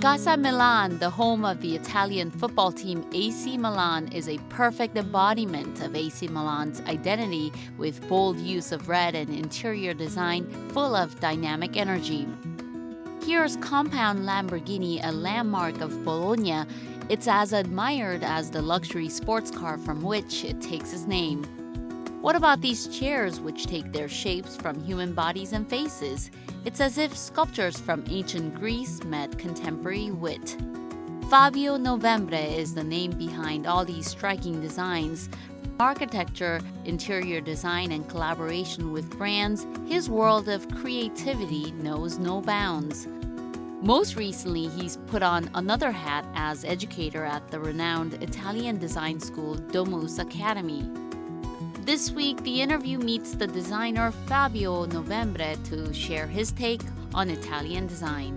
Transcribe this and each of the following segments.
Casa Milan, the home of the Italian football team AC Milan, is a perfect embodiment of AC Milan's identity with bold use of red and interior design full of dynamic energy. Here's Compound Lamborghini, a landmark of Bologna. It's as admired as the luxury sports car from which it takes its name. What about these chairs which take their shapes from human bodies and faces? It's as if sculptures from ancient Greece met contemporary wit. Fabio Novembre is the name behind all these striking designs. Architecture, interior design, and collaboration with brands, his world of creativity knows no bounds. Most recently, he's put on another hat as educator at the renowned Italian design school Domus Academy. This week, the interview meets the designer Fabio Novembre to share his take on Italian design.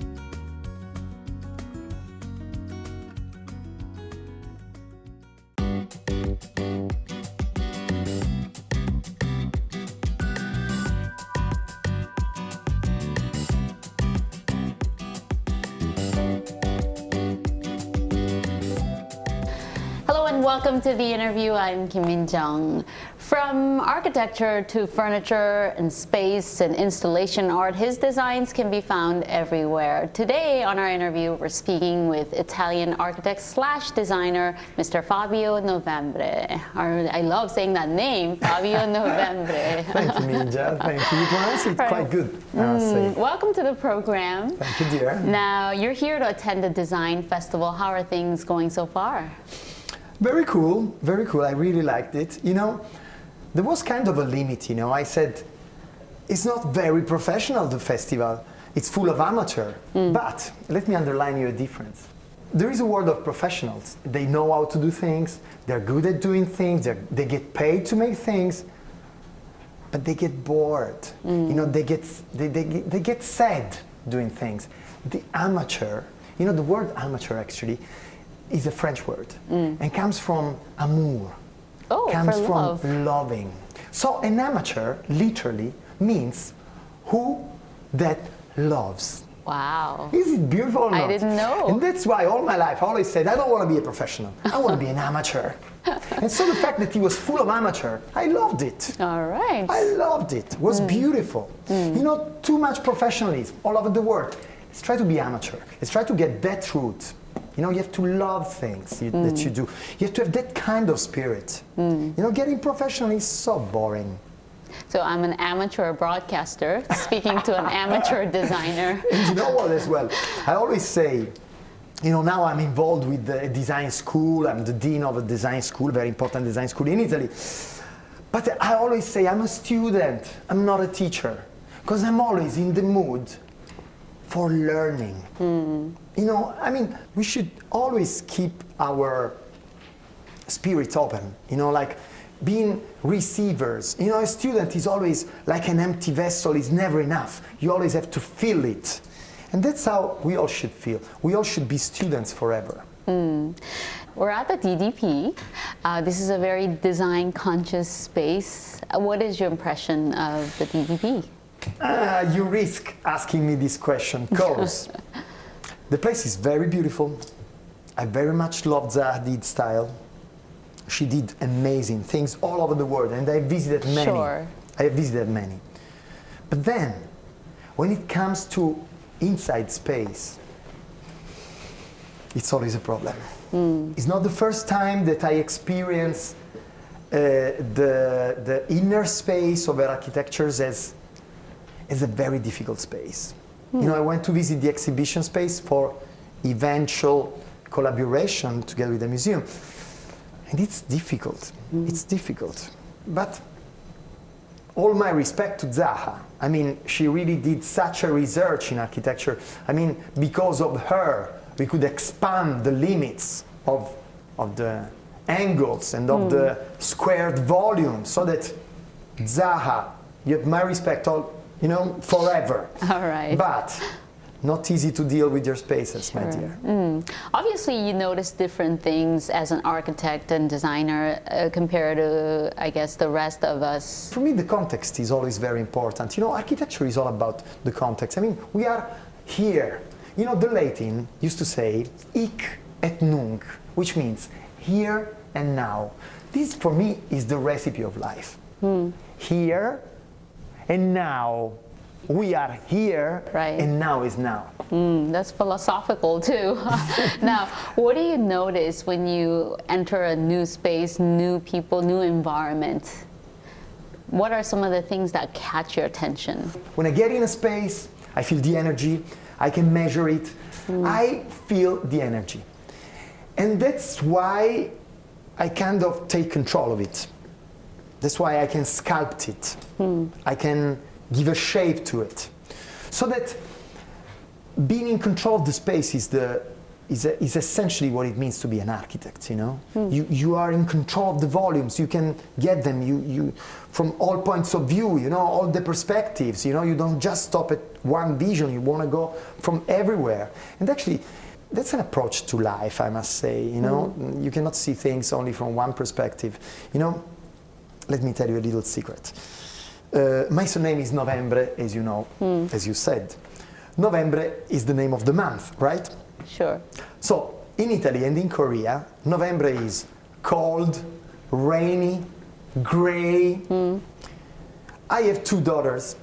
Hello and welcome to the interview. I'm Kim Min-jung. From architecture to furniture and space and installation art, his designs can be found everywhere. Today on our interview, we're speaking with Italian architect slash designer, Mr. Fabio Novembre. I love saying that name, Fabio Novembre. Thank you, Minja. Thank you. You pronounce it quite good, I must say. Welcome to the program. Thank you, dear. Now, you're here to attend the design festival. How are things going so far? Very cool, very cool. I really liked it. You know, there was kind of a limit, you know. I said, it's not very professional, the festival. It's full of amateur. But let me underline you a difference. There is a world of professionals. They know how to do things. They're good at doing things. They get paid to make things. But they get bored. You know, they get sad doing things. The amateur, you know, the word amateur actually is a French word and comes from amour. Oh, comes for from love. loving. So an amateur literally means who that loves. Wow. Is it beautiful or not? I didn't know. And that's why all my life I always said, I don't want to be a professional. I want to be an amateur. And so the fact that he was full of amateur, I loved it. All right. I loved it. It was beautiful. You know, too much professionalism all over the world. Let's try to be amateur. Let's try to get that root. You know, you have to love things that you do. You have to have that kind of spirit. You know, getting professional is so boring. So I'm an amateur broadcaster speaking to an amateur designer. And you know what as well? I always say, you know, now I'm involved with the design school. I'm the dean of a design school, very important design school in Italy. But I always say I'm a student. I'm not a teacher. Because I'm always in the mood for learning. You know, I mean, we should always keep our spirit open, you know, like being receivers. You know, a student is always like an empty vessel, is never enough. You always have to fill it. And that's how we all should feel. We all should be students forever. We're at the DDP. This is a very design-conscious space. What is your impression of the DDP? You risk asking me this question because the place is very beautiful. I very much love Zaha Hadid's style. She did amazing things all over the world, and I visited many. Sure. I have visited many. But then, when it comes to inside space, it's always a problem. It's not the first time that I experience the inner space of architectures as a very difficult space. You know, I went to visit the exhibition space for eventual collaboration together with the museum. And it's difficult. It's difficult. But all my respect to Zaha. I mean, she really did such a research in architecture. I mean, because of her, we could expand the limits of the angles and of the squared volume, so that Zaha, you have my respect, all, you know, forever. All right. But not easy to deal with your spaces, my dear. Obviously, you notice different things as an architect and designer compared to, I guess, the rest of us. For me, the context is always very important. You know, architecture is all about the context. I mean, we are here. You know, the Latin used to say hic et nunc, which means here and now. This, for me, is the recipe of life. Here and now. We are here, right. And now is now. That's philosophical too. Now, what do you notice when you enter a new space, new people, new environment? What are some of the things that catch your attention? When I get in a space, I feel the energy, I can measure it, I feel the energy. And that's why I kind of take control of it. That's why I can sculpt it. I can give a shape to it. So that being in control of the space is essentially what it means to be an architect, you know? You are in control of the volumes, you can get them you from all points of view, you know, all the perspectives, you know, you don't just stop at one vision, you want to go from everywhere. And actually, that's an approach to life, I must say, you know? You cannot see things only from one perspective. You know, let me tell you a little secret. My surname is Novembre, as you know, as you said. Novembre is the name of the month, right? Sure. So, in Italy and in Korea, Novembre is cold, rainy, gray. I have 2 daughters.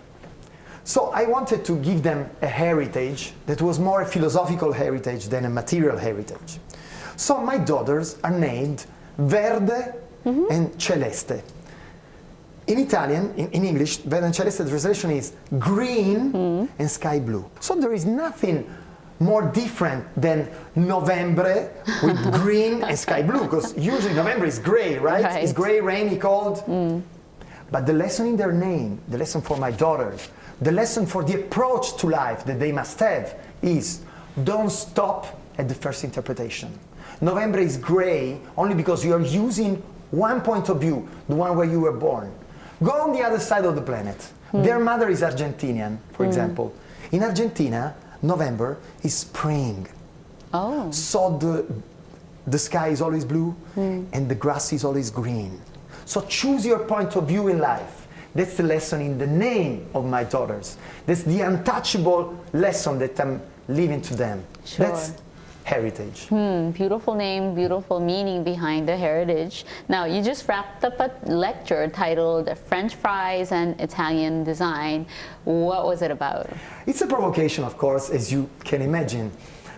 So I wanted to give them a heritage that was more a philosophical heritage than a material heritage. So my daughters are named Verde and Celeste. In Italian, in English, Verde and Celeste, the translation is green and sky blue. So there is nothing more different than Novembre with green and sky blue, because usually November is gray, right? It's gray, rainy, cold. But the lesson in their name, the lesson for my daughters, the lesson for the approach to life that they must have is don't stop at the first interpretation. November is gray only because you are using one point of view, the one where you were born. Go on the other side of the planet. Their mother is Argentinian, for example. In Argentina, November is spring. Oh. So the sky is always blue and the grass is always green. So choose your point of view in life. That's the lesson in the name of my daughters. That's the untouchable lesson that I'm leaving to them. Sure. That's heritage. Beautiful name, beautiful meaning behind the heritage. Now, you just wrapped up a lecture titled French Fries and Italian Design. What was it about? It's a provocation, of course, as you can imagine.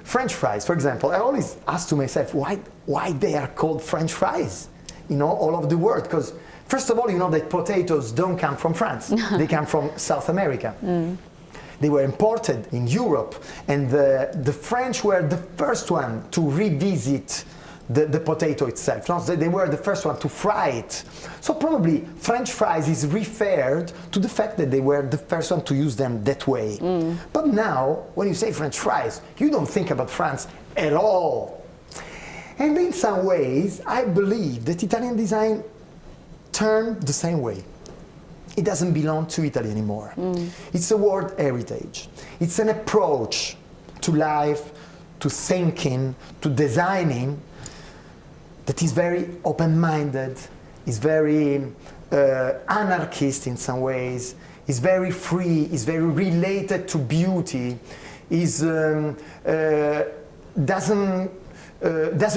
French fries, for example, I always ask to myself why they are called French fries, you know, all over the world. Because first of all, you know that potatoes don't come from France. They come from South America. They were imported in Europe, and the French were the first one to revisit the potato itself. No, they were the first one to fry it. So probably French fries is referred to the fact that they were the first one to use them that way. But now, when you say French fries, you don't think about France at all. And in some ways, I believe that Italian design turned the same way. It doesn't belong to Italy anymore. It's a world heritage. It's an approach to life, to thinking, to designing that is very open-minded, is very anarchist in some ways, is very free, is very related to beauty, is doesn't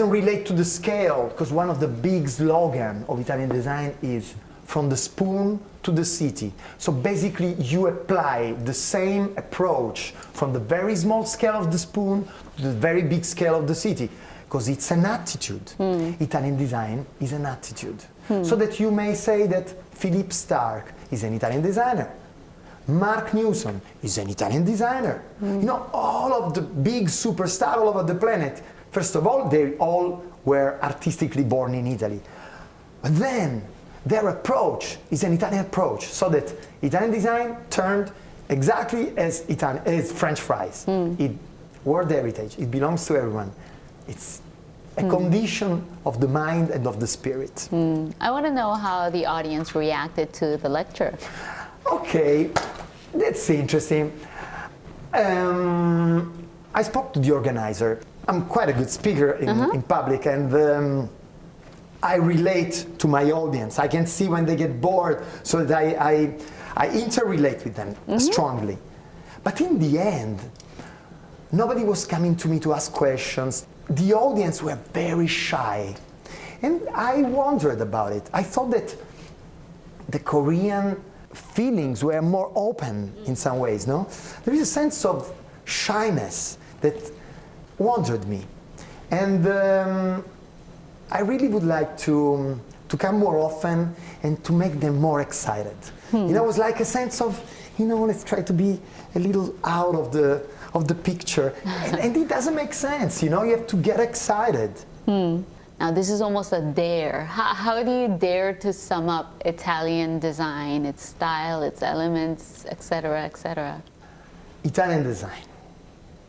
relate to the scale, because one of the big slogans of Italian design is from the spoon to the city. So basically you apply the same approach from the very small scale of the spoon to the very big scale of the city, because it's an attitude. Italian design is an attitude. So that you may say that Philippe Starck is an Italian designer. Mark Newson is an Italian designer. You know, all of the big superstars all over the planet, first of all, they all were artistically born in Italy. But then, their approach is an Italian approach, so that Italian design turned exactly as French fries. It world heritage, it belongs to everyone. It's a condition of the mind and of the spirit. I want to know how the audience reacted to the lecture. Okay, that's interesting. I spoke to the organizer. I'm quite a good speaker in public, and I relate to my audience. I can see when they get bored, so that I interrelate with them strongly. But in the end, Nobody was coming to me to ask questions. The audience were very shy. And I wondered about it. I thought that the Korean feelings were more open in some ways, no? There is a sense of shyness that wondered me. And I really would like to come more often and to make them more excited. You know, it was like a sense of, you know, let's try to be a little out of the picture. And it doesn't make sense, you know, you have to get excited. Now this is almost a dare. How do you dare to sum up Italian design, its style, its elements, etc., etc.? Italian design.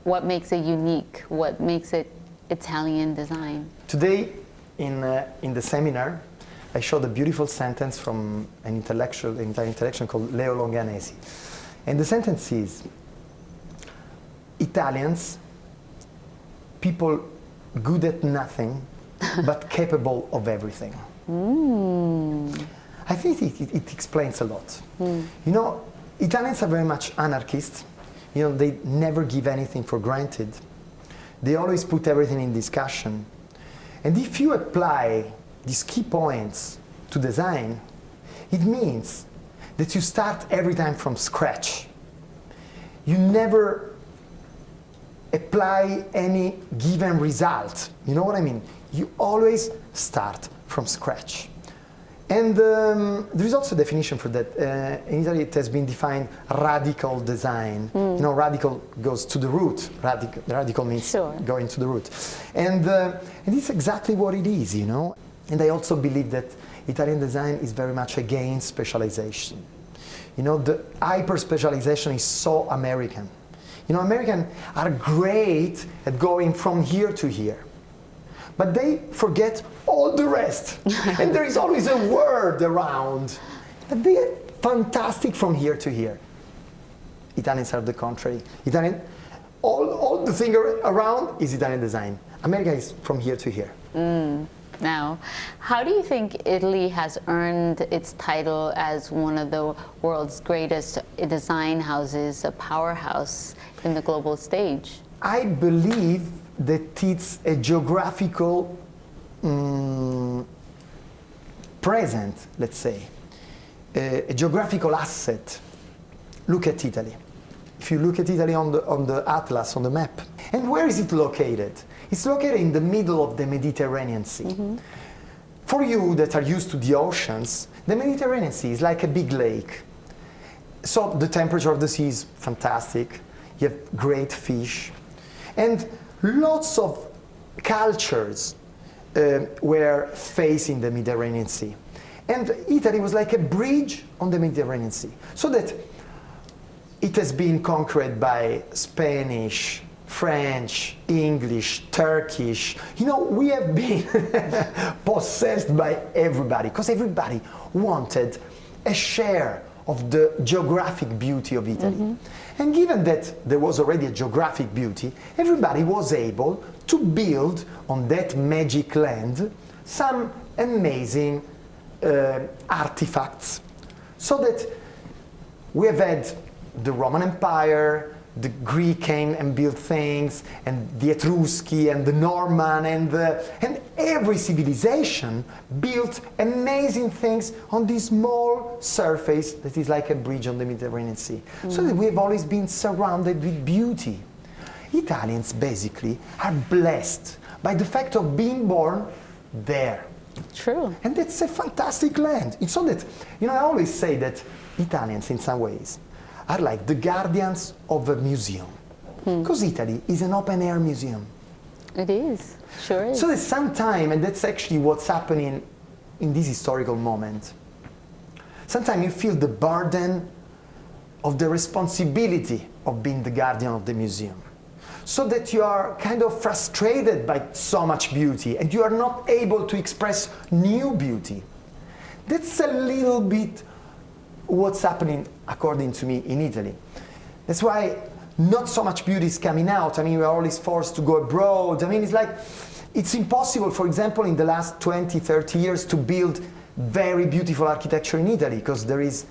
What makes it unique? What makes it Italian design? Today in the seminar, I showed a beautiful sentence from an Italian intellectual called Leo Longanesi. And the sentence is, Italians, people good at nothing, but capable of everything. I think it explains a lot. You know, Italians are very much anarchists. You know, they never give anything for granted. They always put everything in discussion. And if you apply these key points to design, it means that you start every time from scratch. You never apply any given result. You know what I mean? You always start from scratch. And there is also a definition for that. In Italy it has been defined radical design. You know, radical goes to the root. Radical means going to the root. And it's exactly what it is, you know. And I also believe that Italian design is very much against specialization. You know, the hyper-specialization is so American. You know, Americans are great at going from here to here. But they forget all the rest. And there is always a word around. But they are fantastic from here to here. Italians are the contrary. All the thing around is Italian design. America is from here to here. Now, how do you think Italy has earned its title as one of the world's greatest design houses, a powerhouse in the global stage? I believe that it's a geographical present, let's say, a geographical asset. Look at Italy. If you look at Italy on the atlas, on the map, and where is it located? It's located in the middle of the Mediterranean Sea. For you that are used to the oceans, the Mediterranean Sea is like a big lake. So the temperature of the sea is fantastic. You have great fish. And lots of cultures were facing the Mediterranean Sea. And Italy was like a bridge on the Mediterranean Sea. So that it has been conquered by Spanish, French, English, Turkish. You know, we have been possessed by everybody, because everybody wanted a share of the geographic beauty of Italy. And given that there was already a geographic beauty, everybody was able to build on that magic land some amazing artifacts. So that we have had the Roman Empire, the Greek came and built things, and the Etruscan and the Norman, and every civilization built amazing things on this small surface that is like a bridge on the Mediterranean Sea. So that we have always been surrounded with beauty. Italians basically are blessed by the fact of being born there. True. And it's a fantastic land. It's so that, you know, I always say that Italians in some ways are like the guardians of a museum. Because Italy is an open-air museum. It is, sure is. So that sometime, and that's actually what's happening in this historical moment, sometimes you feel the burden of the responsibility of being the guardian of the museum. So that you are kind of frustrated by so much beauty, and you are not able to express new beauty. That's a little bit what's happening, according to me, in Italy. That's why not so much beauty is coming out. I mean, we're always forced to go abroad. I mean, it's like, it's impossible, for example, in the last 20, 30 years to build very beautiful architecture in Italy, because there is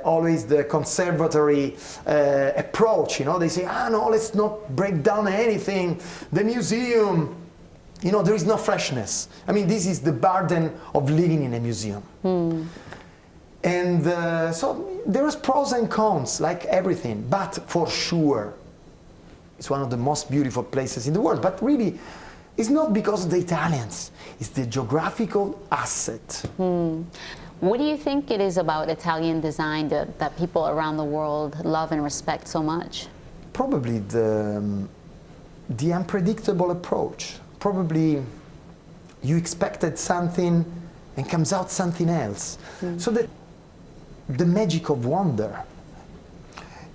always the conservatory approach. They say, no, let's not break down anything. The museum, there is no freshness. I mean, this is the burden of living in a museum. And so there's pros and cons, like everything. But for sure, it's one of the most beautiful places in the world. But really, it's not because of the Italians. It's the geographical asset. What do you think it is about Italian design that people around the world love and respect so much? Probably the unpredictable approach. Probably you expected something and comes out something else. So the magic of wonder.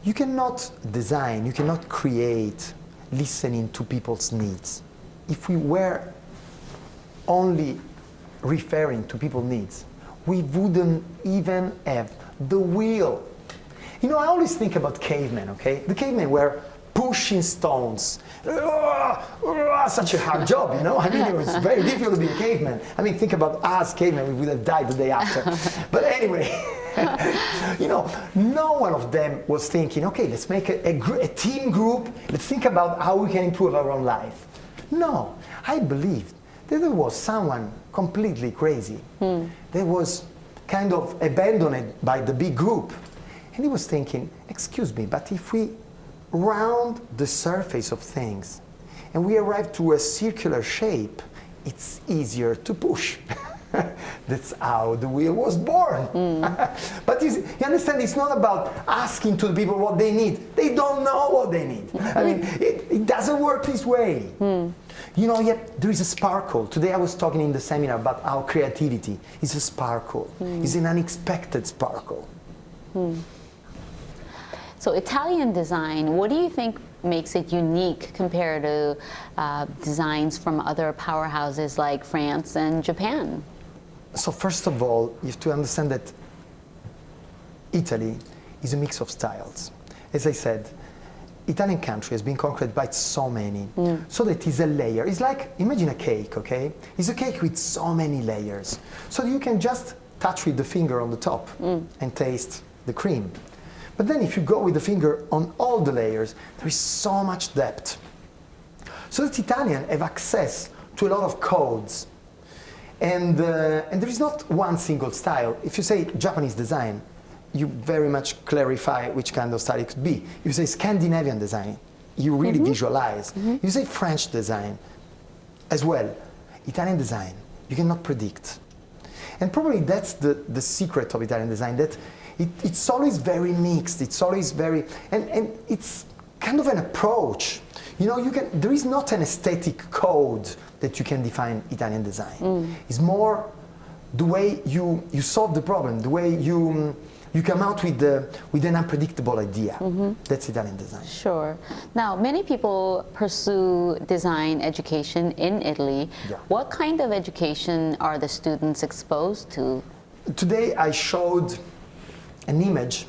You cannot design, you cannot create listening to people's needs. If we were only referring to people's needs, we wouldn't even have the will. I always think about cavemen, okay? The cavemen were pushing stones. Such a hard job, I mean, it was very difficult to be a caveman. I mean, think about us cavemen, we would have died the day after. But anyway, no one of them was thinking, okay, let's make a team group, let's think about how we can improve our own life. No, I believed that there was someone completely crazy. That was kind of abandoned by the big group. And he was thinking, excuse me, but if we round the surface of things and we arrive to a circular shape, it's easier to push. That's how the wheel was born. But you understand, it's not about asking to the people what they need. They don't know what they need. I mean, it doesn't work this way. Yet there is a sparkle. Today I was talking in the seminar about how creativity is a sparkle. It's an unexpected sparkle. So Italian design, what do you think makes it unique compared to designs from other powerhouses like France and Japan? So first of all, you have to understand that Italy is a mix of styles. As I said, Italian country has been conquered by so many, so that is a layer. It's like, imagine a cake, okay? It's a cake with so many layers. So you can just touch with the finger on the top and taste the cream. But then if you go with the finger on all the layers, there is so much depth. So that Italians have access to a lot of codes. And there is not one single style. If you say Japanese design, you very much clarify which kind of style it could be. If you say Scandinavian design, you really visualize. If you say French design as well. Italian design, you cannot predict. And probably that's the secret of Italian design, that it's always very mixed, it's always very, and it's kind of an approach. There is not an aesthetic code that you can define Italian design. It's more the way you solve the problem, the way you come out with an unpredictable idea. That's Italian design. Sure. Now, many people pursue design education in Italy. Yeah. What kind of education are the students exposed to? Today I showed an image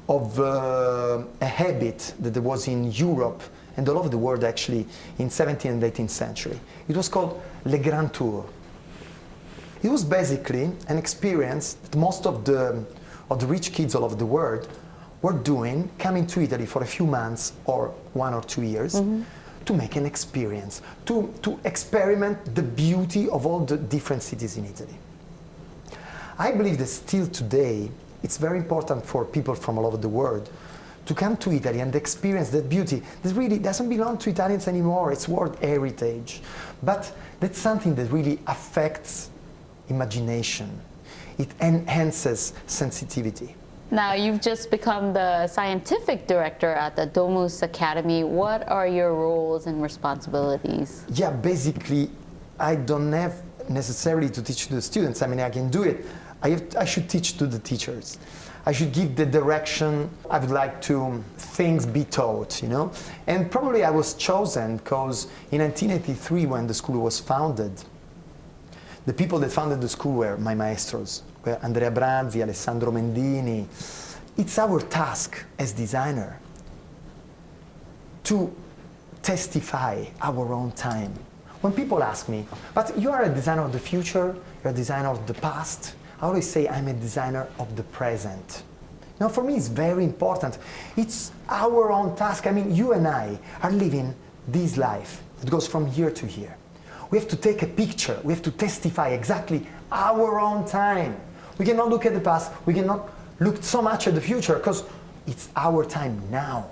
of a habit that there was in Europe and all over the world actually in 17th and 18th century. It was called Le Grand Tour. It was basically an experience that most of the rich kids all over the world were doing, coming to Italy for a few months or 1 or 2 years to make an experience, to experiment the beauty of all the different cities in Italy. I believe that still today it's very important for people from all over the world to come to Italy and experience that beauty that really doesn't belong to Italians anymore. It's world heritage. But that's something that really affects imagination. It enhances sensitivity. Now, you've just become the scientific director at the Domus Academy. What are your roles and responsibilities? Yeah, basically, I don't have necessarily to teach to the students. I mean, I can do it. I should teach to the teachers. I should give the direction. I would like to things be taught, And probably I was chosen because in 1983, when the school was founded, the people that founded the school were my maestros, were Andrea Brazzi, Alessandro Mendini. It's our task as designer to testify our own time. When people ask me, but you are a designer of the future, you're a designer of the past, I always say I'm a designer of the present. Now, for me, it's very important. It's our own task. I mean, you and I are living this life that goes from here to here. We have to take a picture. We have to testify exactly our own time. We cannot look at the past. We cannot look so much at the future because it's our time now.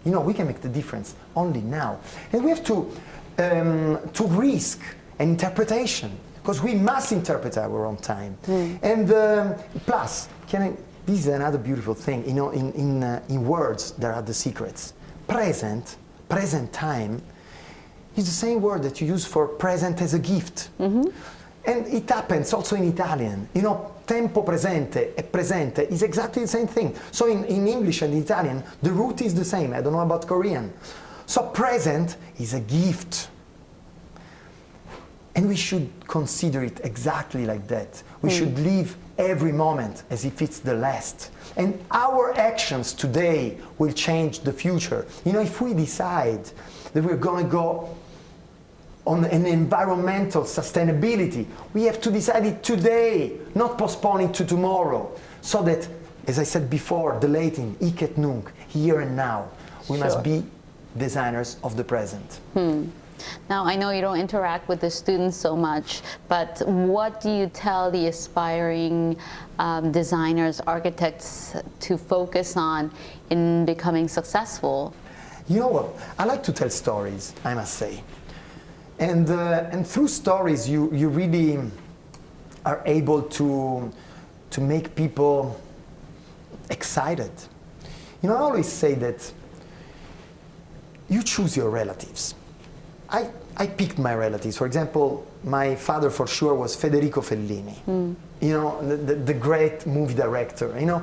You know, we can make the difference only now. And we have to risk an interpretation because we must interpret our own time. And plus, this is another beautiful thing. You know, in words, there are the secrets. Present time, is the same word that you use for present as a gift. And it happens also in Italian. You know, tempo presente e presente is exactly the same thing. So in English and Italian, the root is the same. I don't know about Korean. So present is a gift. And we should consider it exactly like that. We should live every moment as if it's the last. And our actions today will change the future. You know, if we decide that we're going to go on an environmental sustainability, we have to decide it today, not postpone it to tomorrow. So that, as I said before, the Latin, hic et nunc, here and now, we must be designers of the present. Now, I know you don't interact with the students so much, but what do you tell the aspiring designers, architects to focus on in becoming successful? You know what? I like to tell stories, I must say. And through stories, you really are able to make people excited. You know, I always say that you choose your relatives. I picked my relatives. For example, my father for sure was Federico Fellini, you know, the great movie director. You know,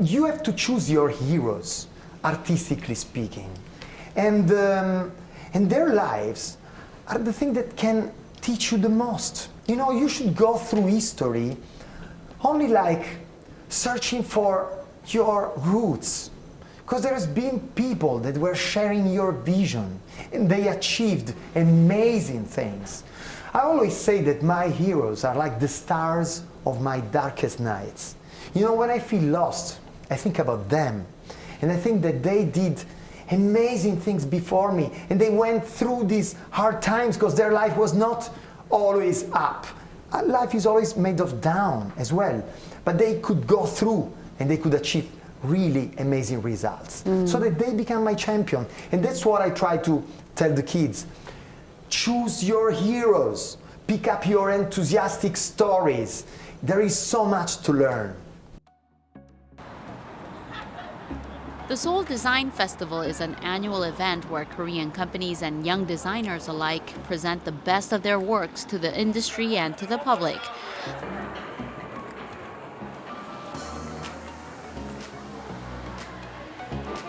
you have to choose your heroes, artistically speaking. And their lives are the thing that can teach you the most. You know, you should go through history only like searching for your roots. Because there's been people that were sharing your vision and they achieved amazing things. I always say that my heroes are like the stars of my darkest nights. You know, when I feel lost, I think about them. And I think that they did amazing things before me. And they went through these hard times because their life was not always up. Life is always made of down as well. But they could go through and they could achieve really amazing results. So that they become my champion. And that's what I try to tell the kids. Choose your heroes. Pick up your enthusiastic stories. There is so much to learn. The Seoul Design Festival is an annual event where Korean companies and young designers alike present the best of their works to the industry and to the public.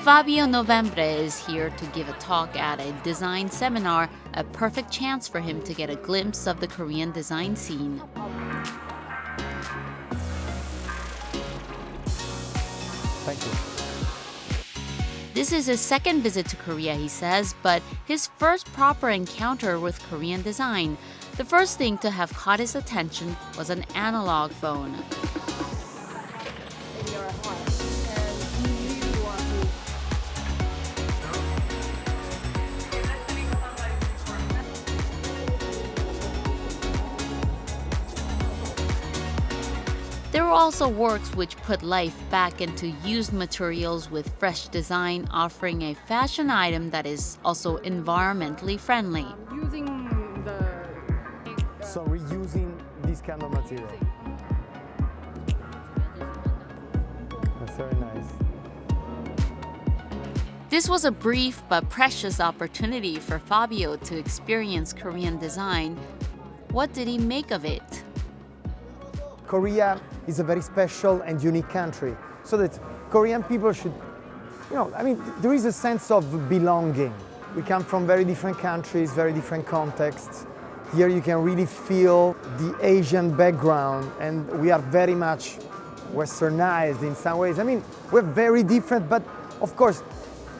Fabio Novembre is here to give a talk at a design seminar, a perfect chance for him to get a glimpse of the Korean design scene. Thank you. This is his second visit to Korea, he says, but his first proper encounter with Korean design. The first thing to have caught his attention was an analog phone. There were also works which put life back into used materials with fresh design, offering a fashion item that is also environmentally friendly. So reusing this kind of material. That's very nice. This was a brief but precious opportunity for Fabio to experience Korean design. What did he make of it? Korea is a very special and unique country, so that Korean people should, you know, I mean, there is a sense of belonging. We come from very different countries, very different contexts. Here you can really feel the Asian background, and we are very much westernized in some ways. I mean, we're very different, but of course,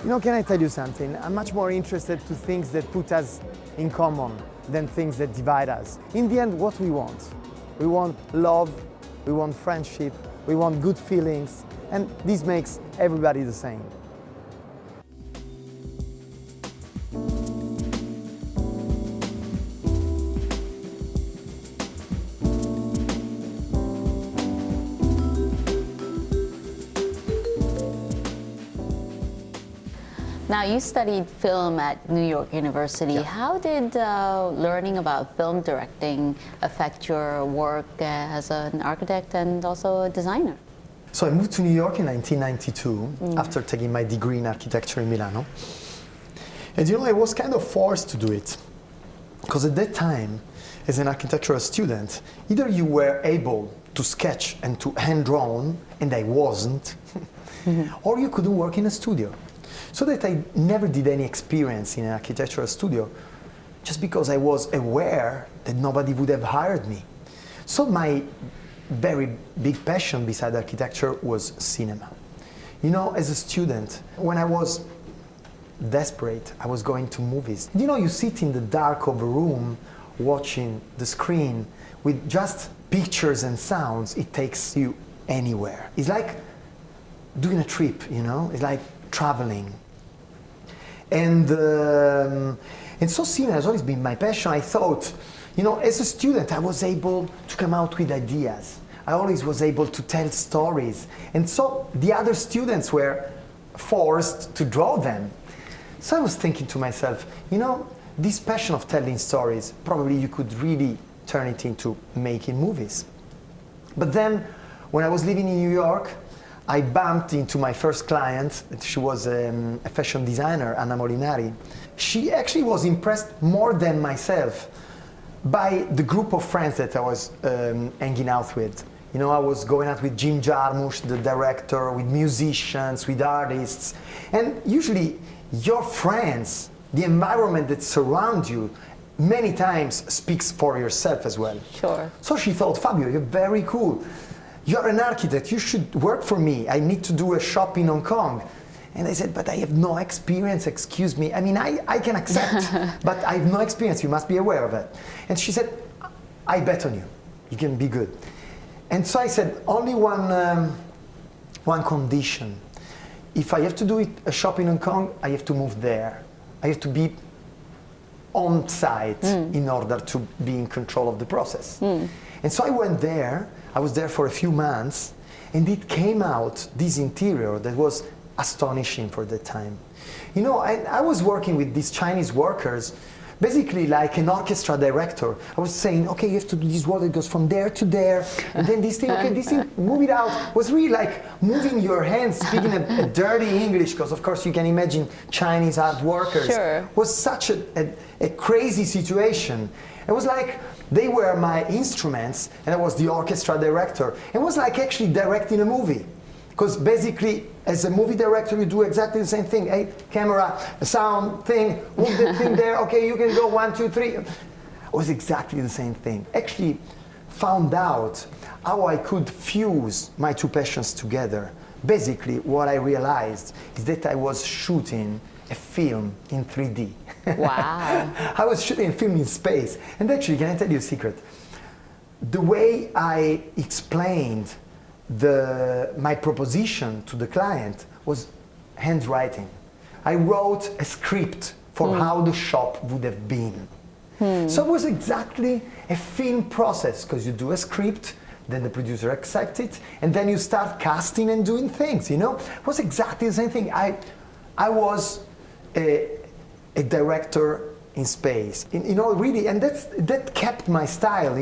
you know, can I tell you something? I'm much more interested to things that put us in common than things that divide us. In the end, what we want love, we want friendship, we want good feelings, And this makes everybody the same. Now, you studied film at New York University. Yeah. How did learning about film directing affect your work as an architect and also a designer? So I moved to New York in 1992 after taking my degree in architecture in Milano. And I was kind of forced to do it. Because at that time, as an architectural student, either you were able to sketch and to hand-draw, and I wasn't, or you couldn't work in a studio. So that I never did any experience in an architectural studio just because I was aware that nobody would have hired me. So my very big passion beside architecture was cinema. As a student, when I was desperate, I was going to movies. You sit in the dark of a room watching the screen with just pictures and sounds, it takes you anywhere. It's like doing a trip, it's like traveling. And so cinema has always been my passion. I thought, as a student, I was able to come out with ideas. I always was able to tell stories. And so the other students were forced to draw them. So I was thinking to myself, this passion of telling stories, probably you could really turn it into making movies. But then, when I was living in New York, I bumped into my first client. She was a fashion designer, Anna Molinari. She actually was impressed more than myself by the group of friends that I was hanging out with. I was going out with Jim Jarmusch, the director, with musicians, with artists. And usually your friends, the environment that surrounds you, many times speaks for yourself as well. Sure. So she thought, Fabio, you're very cool. You're an architect, you should work for me. I need to do a shop in Hong Kong. And I said, but I have no experience, excuse me. I mean, I can accept, but I have no experience, you must be aware of it. And she said, I bet on you, you can be good. And so I said, only one condition. If I have to do a shop in Hong Kong, I have to move there. I have to be on site in order to be in control of the process. And so I went there. I was there for a few months, and it came out, this interior that was astonishing for the time. I was working with these Chinese workers, basically like an orchestra director. I was saying, okay, you have to do this wall that goes from there to there, and then this thing, okay, this thing, move it out. It was really like moving your hands, speaking a dirty English, because of course you can imagine Chinese art workers. Sure. It was such a crazy situation. It was like they were my instruments, and I was the orchestra director. It was like actually directing a movie. Because basically, as a movie director, you do exactly the same thing. Hey, camera, sound, thing, move the thing there, okay, you can go 1, 2, 3. It was exactly the same thing. Actually found out how I could fuse my two passions together. Basically, what I realized is that I was shooting a film in 3D. Wow. I was shooting a film in space. And actually, can I tell you a secret? The way I explained my proposition to the client was handwriting. I wrote a script for how the shop would have been. So it was exactly a film process, because you do a script, then the producer accepts it, and then you start casting and doing things, It was exactly the same thing. I was a director in space, really, and that kept my style,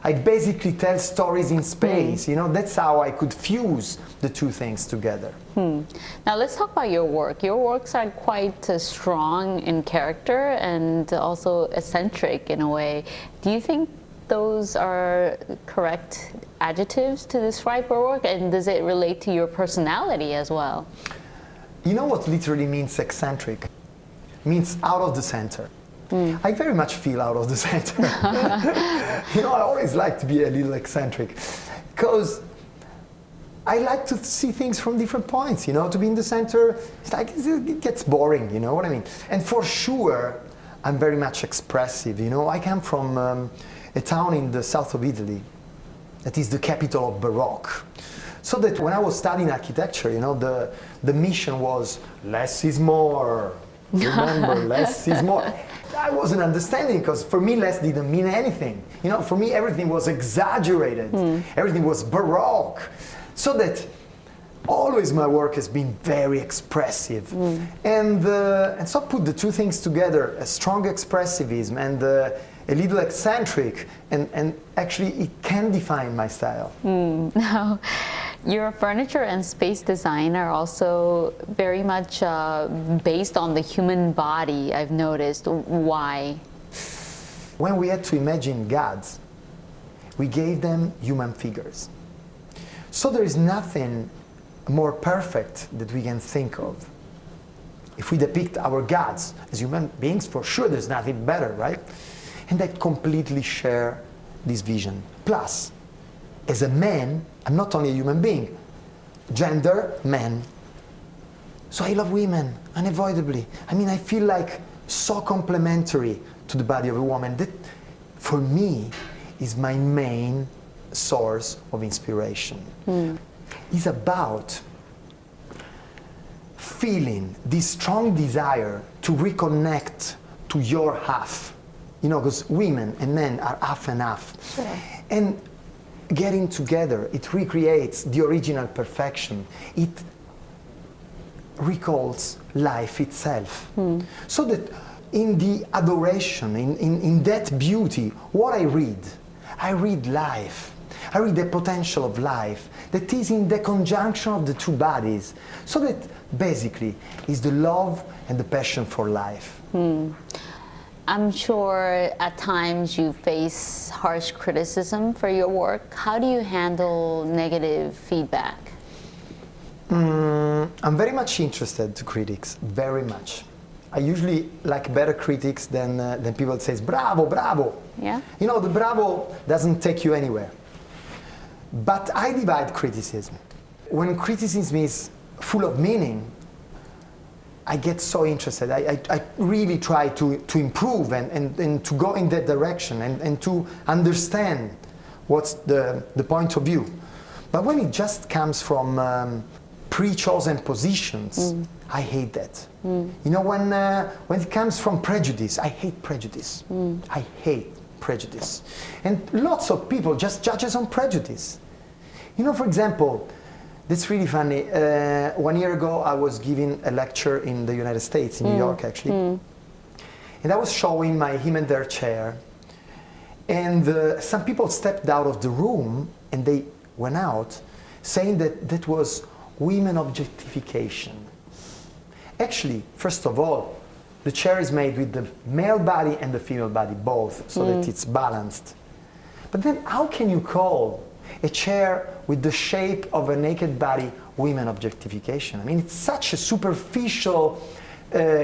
I basically tell stories in space, that's how I could fuse the two things together. Now let's talk about your work. Your works are quite strong in character and also eccentric in a way. Do you think those are correct adjectives to describe your work, and does it relate to your personality as well? You know what literally means eccentric? It means out of the center. I very much feel out of the center. I always like to be a little eccentric, because I like to see things from different points, to be in the center, it's like, it gets boring, you know what I mean? And for sure, I'm very much expressive, I come from a town in the south of Italy that is the capital of Baroque. So that when I was studying architecture, the mission was less is more. Remember, less is more. I wasn't understanding because for me less didn't mean anything. For me everything was exaggerated. Everything was baroque. So that always my work has been very expressive. And so put the two things together, a strong expressivism and a little eccentric, and actually it can define my style. Now, your furniture and space design are also very much based on the human body, I've noticed. Why? When we had to imagine gods, we gave them human figures. So there is nothing more perfect that we can think of. If we depict our gods as human beings, for sure there's nothing better, right? And I completely share this vision. Plus, as a man, I'm not only a human being, gender, man. So I love women, unavoidably. I feel like so complementary to the body of a woman. That, for me, is my main source of inspiration. It's about feeling this strong desire to reconnect to your half. Because women and men are half and half. Sure. And getting together, it recreates the original perfection. It recalls life itself. So that in the adoration, in that beauty, what I read life. I read the potential of life that is in the conjunction of the two bodies. So that basically is the love and the passion for life. I'm sure at times you face harsh criticism for your work. How do you handle negative feedback? I'm very much interested to critics, very much. I usually like better critics than people that say, bravo, bravo. Yeah? The bravo doesn't take you anywhere. But I divide criticism. When criticism is full of meaning, I get so interested. I really try to improve and to go in that direction and to understand what's the point of view. But when it just comes from pre-chosen positions, I hate that. When it comes from prejudice, I hate prejudice. I hate prejudice. And lots of people just judge us on prejudice. For example, that's really funny. 1 year ago, I was giving a lecture in the United States, in New York, actually. And I was showing my him and their chair. And some people stepped out of the room, and they went out, saying that that was women objectification. Actually, first of all, the chair is made with the male body and the female body, both, so that it's balanced. But then how can you call a chair with the shape of a naked body women objectification? It's such a superficial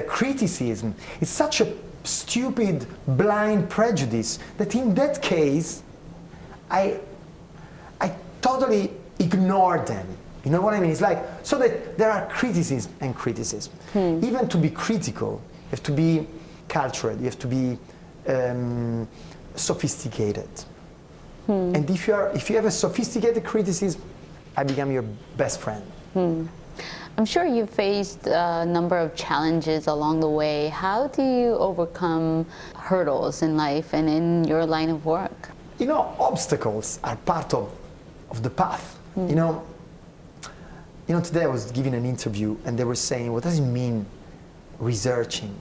criticism. It's such a stupid, blind prejudice that in that case, I totally ignore them. You know what I mean? It's like, so that there are criticism and criticism. Even to be critical, you have to be cultured, you have to be sophisticated. And if you have a sophisticated criticism, I become your best friend. I'm sure you faced a number of challenges along the way. How do you overcome hurdles in life and in your line of work? Obstacles are part of the path. Today I was giving an interview and they were saying, what does it mean researching?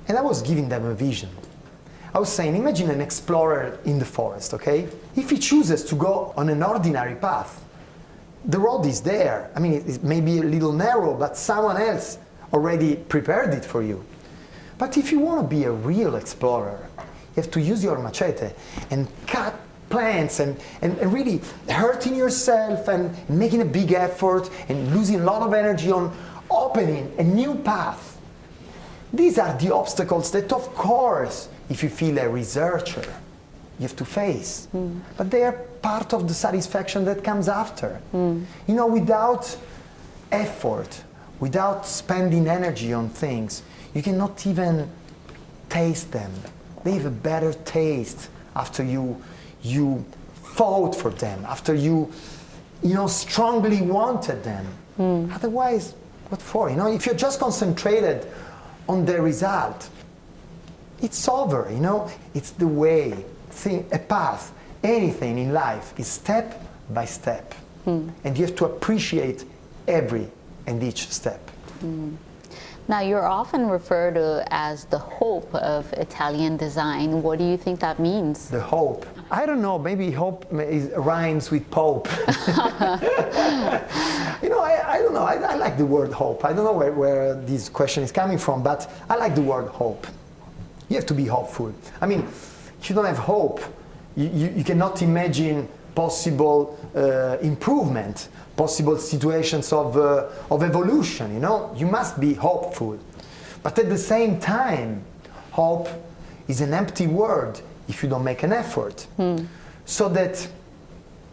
And I was giving them a vision. I was saying, imagine an explorer in the forest, okay? If he chooses to go on an ordinary path, the road is there. It may be a little narrow, but someone else already prepared it for you. But if you want to be a real explorer, you have to use your machete and cut plants and really hurting yourself and making a big effort and losing a lot of energy on opening a new path. These are the obstacles that, of course, if you feel a researcher, you have to face. But they are part of the satisfaction that comes after. Without effort, without spending energy on things, you cannot even taste them. They have a better taste after you fought for them, after you strongly wanted them. Otherwise, what for? If you're just concentrated on the result, it's over. It's the way, a path. Anything in life is step by step, and you have to appreciate every and each step. Now, you're often referred to as the hope of Italian design. What do you think that means? The hope. I don't know, maybe hope rhymes with Pope. I don't know, I like the word hope. I don't know where this question is coming from, but I like the word hope. You have to be hopeful. I mean, if you don't have hope, you cannot imagine possible improvement, possible situations of evolution, You must be hopeful. But at the same time, hope is an empty word if you don't make an effort. So that,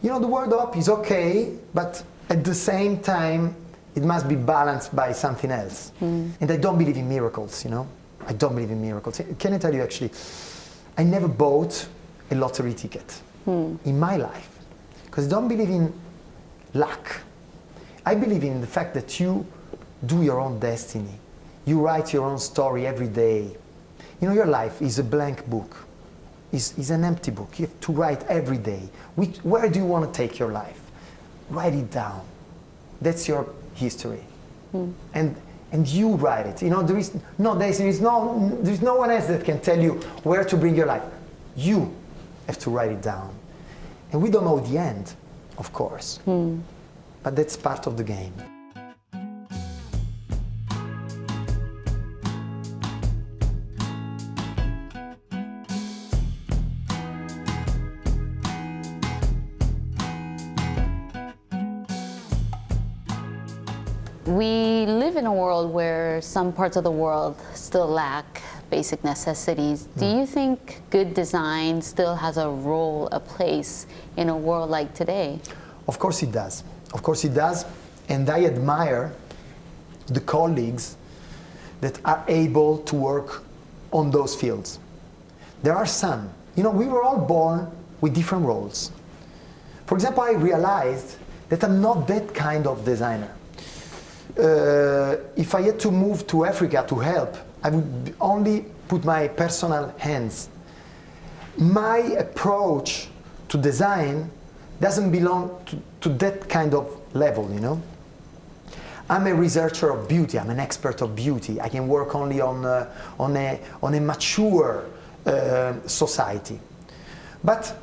the word hope is okay, but at the same time, it must be balanced by something else. And I don't believe in miracles, I don't believe in miracles. Can I tell you, actually, I never bought a lottery ticket in my life, because I don't believe in luck. I believe in the fact that you do your own destiny. You write your own story every day. Your life is a blank book. Is an empty book. You have to write every day. Where do you want to take your life? Write it down. That's your history. And you write it. There is no one else that can tell you where to bring your life. You have to write it down. And we don't know the end, of course. But that's part of the game. We live in a world where some parts of the world still lack basic necessities. Do you think good design still has a role, a place in a world like today? Of course it does. Of course it does. And I admire the colleagues that are able to work on those fields. There are some. We were all born with different roles. For example, I realized that I'm not that kind of designer. If I had to move to Africa to help, I would only put my personal hands. My approach to design doesn't belong to that kind of level, I'm a researcher of beauty. I'm an expert of beauty. I can work only on a mature society. But,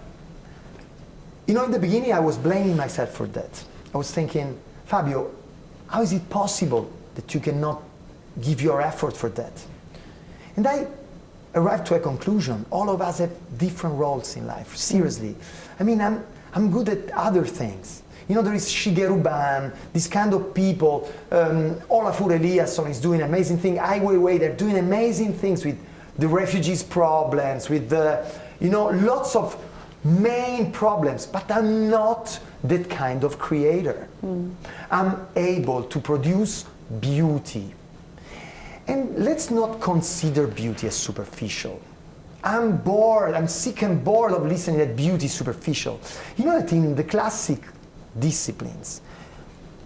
in the beginning I was blaming myself for that. I was thinking, Fabio, how is it possible that you cannot give your effort for that? And I arrived to a conclusion. All of us have different roles in life, seriously. I mean, I'm good at other things. There is Shigeru Ban, this kind of people. Olafur Eliasson is doing amazing things. Ai Weiwei, they're doing amazing things with the refugees problems, with lots of main problems. But I'm not that kind of creator. I'm able to produce beauty. And let's not consider beauty as superficial. I'm sick and bored of listening that beauty is superficial. That in the classic disciplines,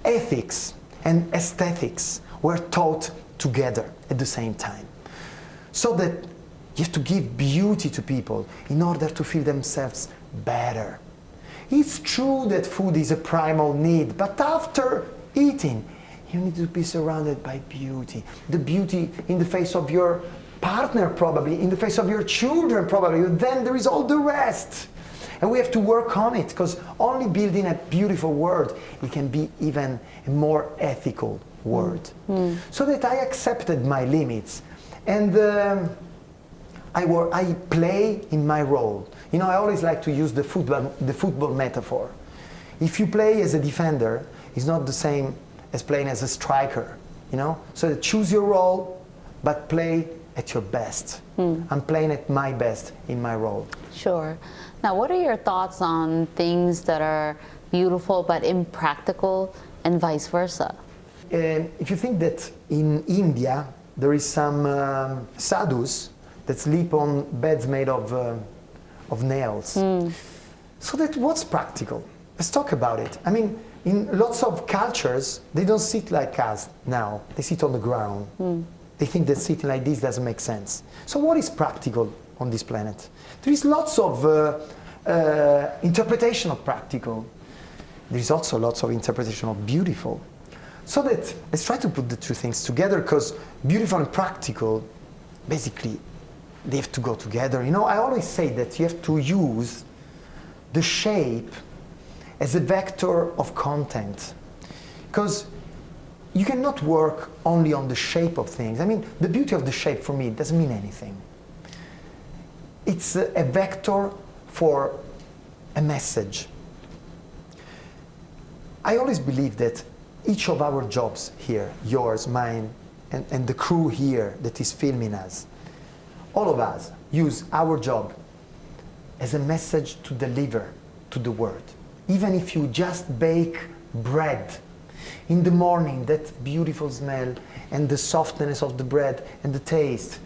ethics and aesthetics were taught together at the same time. So that you have to give beauty to people in order to feel themselves better. It's true that food is a primal need, but after eating, you need to be surrounded by beauty. The beauty in the face of your partner, probably, in the face of your children, probably. Then there is all the rest. And we have to work on it, because only building a beautiful world, it can be even a more ethical world. So that I accepted my limits. And I play in my role. I always like to use the football metaphor. If you play as a defender, it's not the same as playing as a striker. So choose your role, but play at your best. I'm playing at my best in my role. Sure. Now, what are your thoughts on things that are beautiful but impractical, and vice versa? If you think that in India there is some sadhus that sleep on beds made of nails, so that what's practical? Let's talk about it. I mean, in lots of cultures, they don't sit like us now. They sit on the ground. They think that sitting like this doesn't make sense. So what is practical on this planet? There is lots of interpretation of practical. There is also lots of interpretation of beautiful. So that, let's try to put the two things together, because beautiful and practical, basically, they have to go together. You know, I always say that you have to use the shape as a vector of content, because you cannot work only on the shape of things. I mean, the beauty of the shape for me doesn't mean anything. It's a vector for a message. I always believe that each of our jobs here, yours, mine, and the crew here that is filming us, all of us use our job as a message to deliver to the world. Even if you just bake bread in the morning, that beautiful smell and the softness of the bread and the taste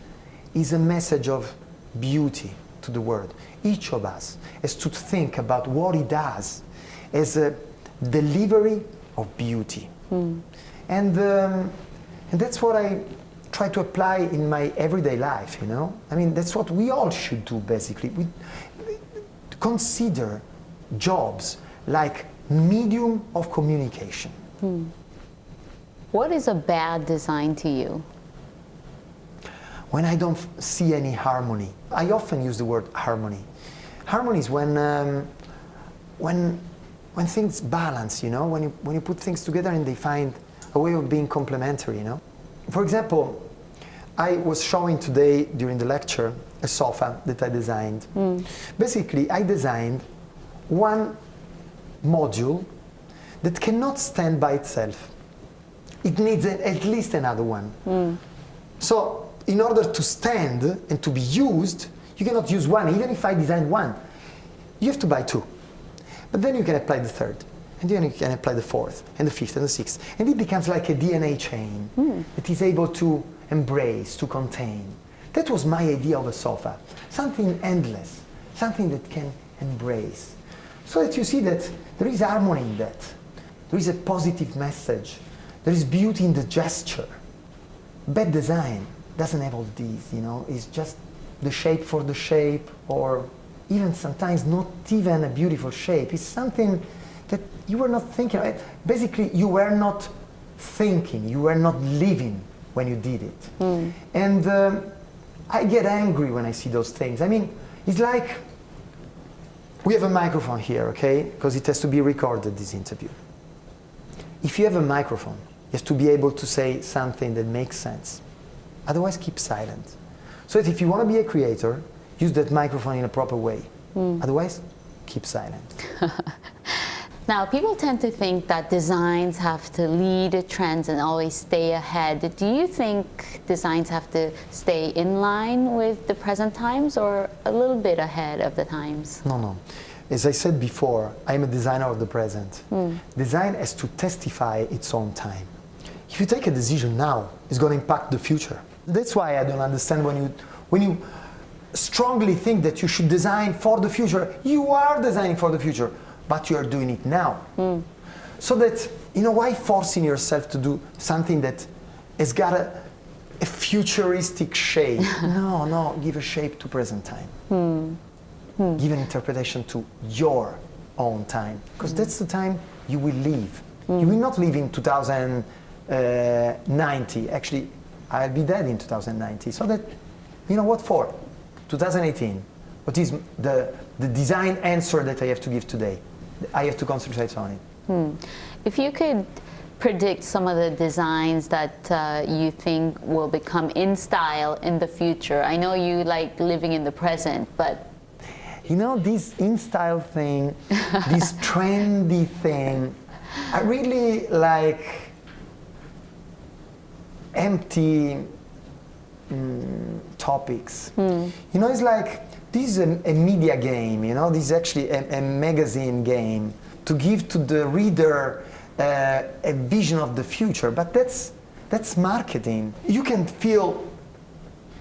is a message of beauty to the world. Each of us has to think about what he does as a delivery of beauty. And that's what I try to apply in my everyday life, you know? I mean, that's what we all should do, basically. We consider jobs like medium of communication. What is a bad design to you? When I don't see any harmony. I often use the word harmony. Harmony is when things balance, you know, when you put things together and they find a way of being complementary, you know. For example, I was showing today during the lecture a sofa that I designed. Basically, I designed one module that cannot stand by itself. It needs at least another one. So in order to stand and to be used, you cannot use one, even if I designed one. You have to buy two. But then you can apply the third, and then you can apply the fourth, and the fifth, and the sixth. And it becomes like a DNA chain that is able to embrace, to contain. That was my idea of a sofa. Something endless, something that can embrace. So that you see that there is harmony in that. There is a positive message. There is beauty in the gesture. Bad design doesn't have all these, you know. It's just the shape for the shape, or even sometimes not even a beautiful shape. It's something that you were not thinking. Basically, you were not thinking, you were not living when you did it. And I get angry when I see those things. I mean, it's like, we have a microphone here, okay? Because it has to be recorded, this interview. If you have a microphone, you have to be able to say something that makes sense. Otherwise, keep silent. So that if you want to be a creator, use that microphone in a proper way. Otherwise, keep silent. Now, people tend to think that designs have to lead trends and always stay ahead. Do you think designs have to stay in line with the present times, or a little bit ahead of the times? No. As I said before, I'm a designer of the present. Design has to testify its own time. If you take a decision now, it's going to impact the future. That's why I don't understand when you strongly think that you should design for the future. You are designing for the future, but you are doing it now. So that, you know, why forcing yourself to do something that has got a futuristic shape? No, give a shape to present time. Give an interpretation to your own time, because that's the time you will live. You will not live in 2090. Actually, I'll be dead in 2090. So that, you know, what for? 2018. What is the design answer that I have to give today? I have to concentrate on it. If you could predict some of the designs that you think will become in style in the future. I know you like living in the present, but... You know, this in-style thing, this trendy thing, I really like empty topics. You know, it's like, this is a media game, you know, this is actually a magazine game to give to the reader a vision of the future, but that's marketing. You can feel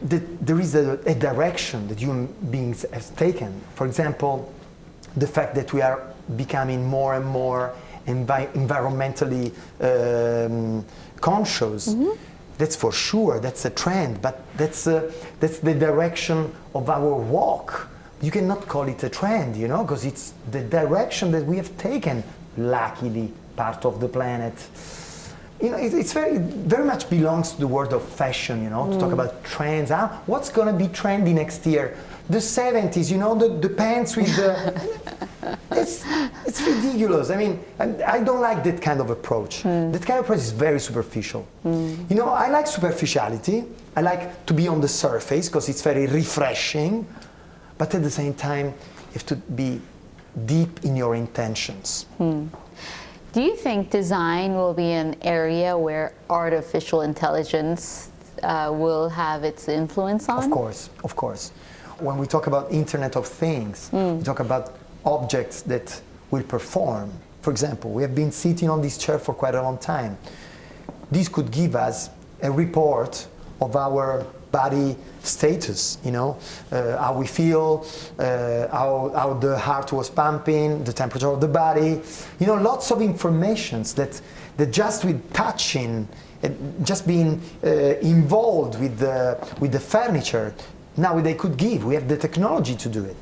that there is a direction that human beings have taken. For example, the fact that we are becoming more and more environmentally conscious. That's for sure, that's a trend, but that's the direction of our walk. You cannot call it a trend, you know, because it's the direction that we have taken, luckily, part of the planet. You know, it's very much belongs to the world of fashion, you know, to talk about trends. What's going to be trendy next year? The 70s, you know, the pants with the... it's ridiculous. I mean, I don't like that kind of approach. That kind of approach is very superficial. You know, I like superficiality. I like to be on the surface because it's very refreshing. But at the same time, you have to be deep in your intentions. Do you think design will be an area where artificial intelligence will have its influence on? Of course, of course. When we talk about Internet of Things, we talk about objects that will perform. For example, we have been sitting on this chair for quite a long time. This could give us a report of our body status, you know, how we feel, how the heart was pumping, the temperature of the body, you know, lots of informations that just with touching, just being involved with the furniture, now they could give. We have the technology to do it.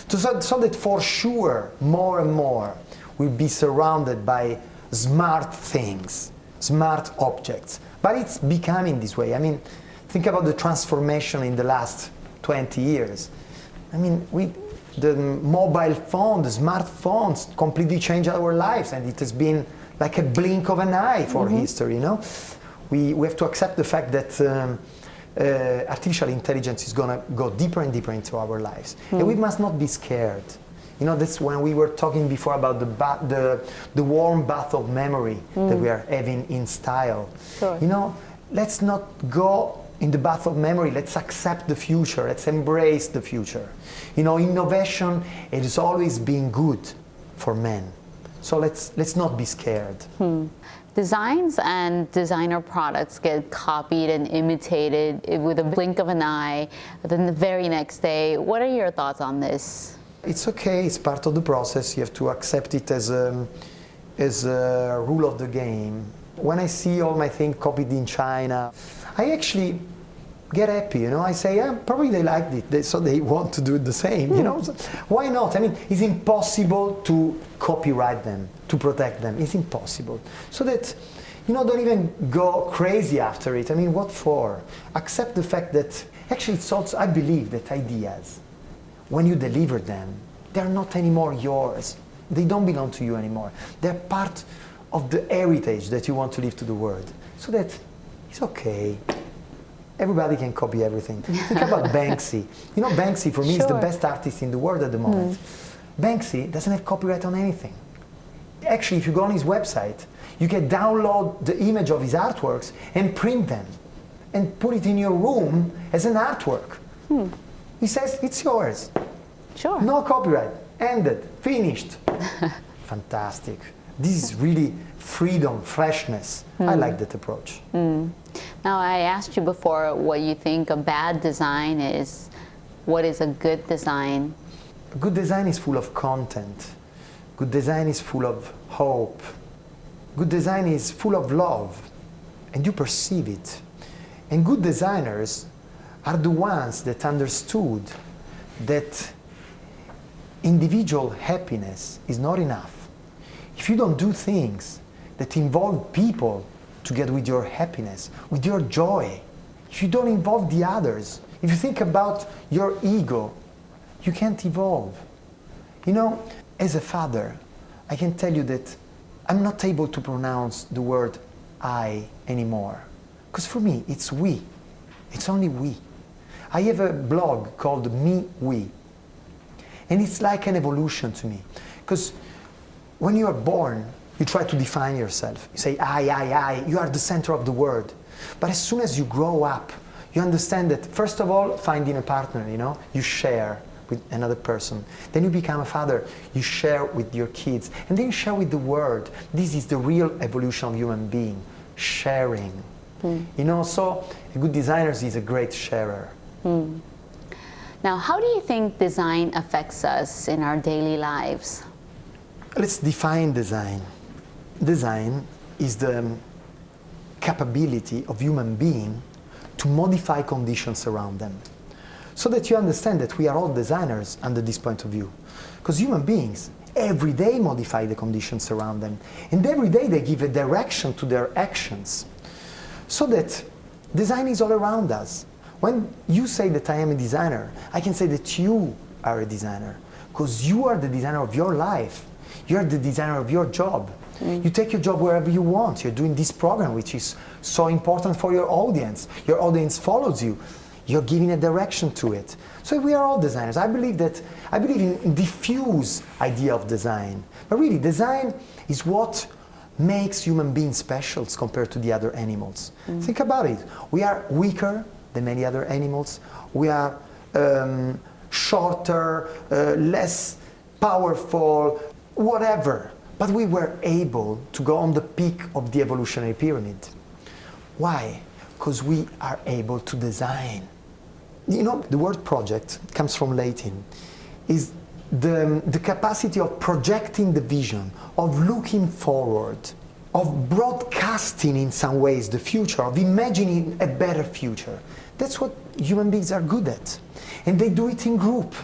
So that for sure, more and more, we'll be surrounded by smart things, smart objects. But it's becoming this way. I mean, think about the transformation in the last 20 years. I mean, the mobile phone, the smartphones completely changed our lives, and it has been like a blink of an eye for history, you know? We have to accept the fact that artificial intelligence is going to go deeper and deeper into our lives. And we must not be scared. You know, that's when we were talking before about the warm bath of memory that we are having in style. Sure. You know, let's not go in the bath of memory. Let's accept the future. Let's embrace the future. You know, innovation, it has always been good for men. So let's not be scared. Designs and designer products get copied and imitated with a blink of an eye, then the very next day. What are your thoughts on this? It's okay, it's part of the process. You have to accept it as a rule of the game. When I see all my things copied in China, I actually get happy, you know. I say, yeah, probably they liked it, so they want to do the same, you know. So why not? I mean, it's impossible to copyright them, to protect them. It's impossible. So that, you know, don't even go crazy after it. I mean, what for? Accept the fact that, actually, it's also, I believe that ideas, when you deliver them, they're not anymore yours. They don't belong to you anymore. They're part of the heritage that you want to leave to the world. So that it's okay. Everybody can copy everything. Think about Banksy. You know, Banksy for me is the best artist in the world at the moment. Banksy doesn't have copyright on anything. Actually, if you go on his website, you can download the image of his artworks and print them and put it in your room as an artwork. He says, it's yours. Sure. No copyright. Ended. Finished. Fantastic. This is really freedom, freshness. I like that approach. Now, I asked you before what you think a bad design is. What is a good design? Good design is full of content. Good design is full of hope. Good design is full of love, and you perceive it. And good designers are the ones that understood that individual happiness is not enough. If you don't do things that involve people together with your happiness, with your joy, if you don't involve the others, if you think about your ego, you can't evolve. You know, as a father, I can tell you that I'm not able to pronounce the word I anymore. Because for me, it's we. It's only we. I have a blog called Me We. And it's like an evolution to me. Because when you are born, you try to define yourself. You say, I. You are the center of the world. But as soon as you grow up, you understand that, first of all, finding a partner, you know, you share with another person. Then you become a father, you share with your kids. And then you share with the world. This is the real evolution of human being, sharing. You know, so a good designer is a great sharer. Now, how do you think design affects us in our daily lives? Let's define design. design is the capability of human being to modify conditions around them. So that you understand that we are all designers under this point of view. Because human beings every day modify the conditions around them. And every day they give a direction to their actions. So that design is all around us. When you say that I am a designer, I can say that you are a designer. Because you are the designer of your life. You are the designer of your job. You take your job wherever you want. You're doing this program, which is so important for your audience. Your audience follows you. You're giving a direction to it. So we are all designers. I believe in diffuse idea of design. But really, design is what makes human beings special compared to the other animals. Think about it. We are weaker than many other animals. We are shorter, less powerful, whatever. But we were able to go on the peak of the evolutionary pyramid. Why? Because we are able to design. You know, the word project comes from Latin, is the capacity of projecting the vision, of looking forward, of broadcasting in some ways the future, of imagining a better future. That's what human beings are good at. And they do it in group.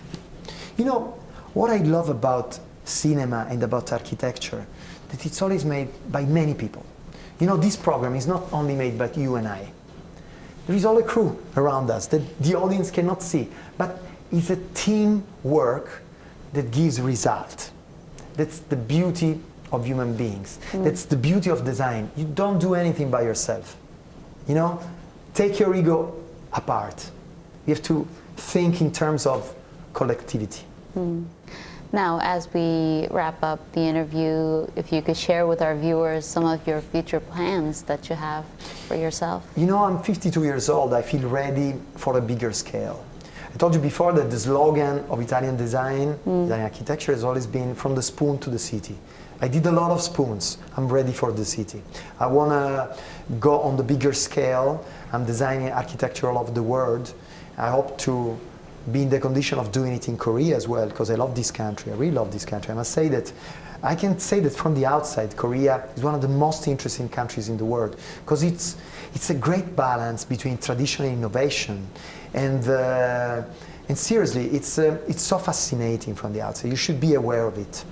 You know, what I love about cinema and about architecture, that it's always made by many people. You know, this program is not only made by you and I. There is all a crew around us that the audience cannot see, but it's a teamwork that gives result. That's the beauty of human beings. That's the beauty of design. You don't do anything by yourself. You know, take your ego apart. You have to think in terms of collectivity. Now, as we wrap up the interview, if you could share with our viewers some of your future plans that you have for yourself. You know, I'm 52 years old. I feel ready for a bigger scale. I told you before that the slogan of Italian design, Italian architecture, has always been from the spoon to the city. I did a lot of spoons. I'm ready for the city. I want to go on the bigger scale. I'm designing architecture all over the world. I hope to be in the condition of doing it in Korea as well, because I love this country. I really love this country. I must say that I can say that from the outside, Korea is one of the most interesting countries in the world, because it's a great balance between tradition and innovation, and seriously, it's so fascinating from the outside. You should be aware of it,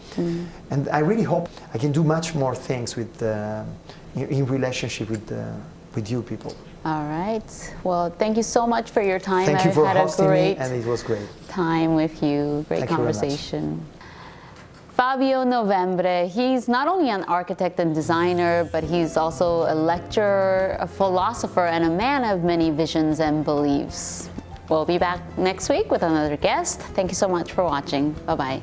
and I really hope I can do much more things with in relationship with you people. All right. Well, thank you so much for your time. Thank you for hosting me, great and it was great time with you. Great Thank you very much. conversation. Fabio Novembre, he's not only an architect and designer, but he's also a lecturer, a philosopher, and a man of many visions and beliefs. We'll be back next week with another guest. Thank you so much for watching. Bye-bye.